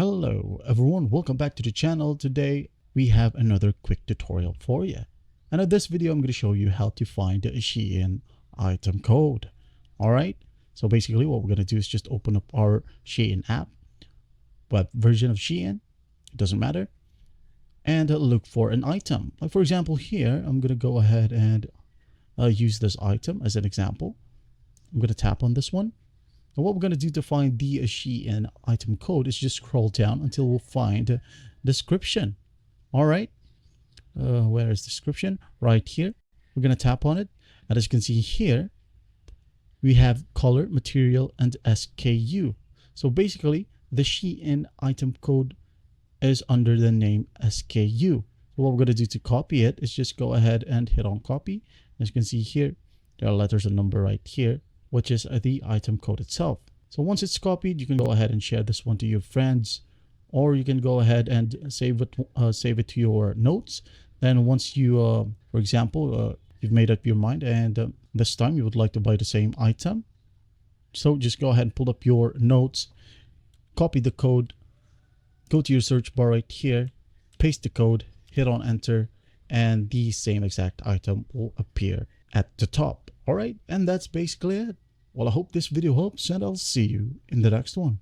Hello everyone, welcome back to the channel. Today we have another quick tutorial for you. And in this video I'm going to show you how to find the SHEIN item code. Alright, so basically what we're going to do is just open up our SHEIN app, web version of SHEIN, it doesn't matter, and look for an item. Like for example here, I'm going to go ahead and use this item as an example. I'm going to tap on this one. And what we're going to do to find the SHEIN item code is just scroll down until we'll find description. All right. Where is description? Right here. We're going to tap on it. And as you can see here, we have color, material, and SKU. So basically, the SHEIN item code is under the name SKU. So what we're going to do to copy it is just go ahead and hit on copy. As you can see here, there are letters and number right here, which is the item code itself. So once it's copied, you can go ahead and share this one to your friends, or you can go ahead and save it to your notes. Then once you, for example, you've made up your mind and this time you would like to buy the same item. So just go ahead and pull up your notes, copy the code, go to your search bar right here, paste the code, hit on enter, and the same exact item will appear at the top. All right, and that's basically it. Well, I hope this video helps, and I'll see you in the next one.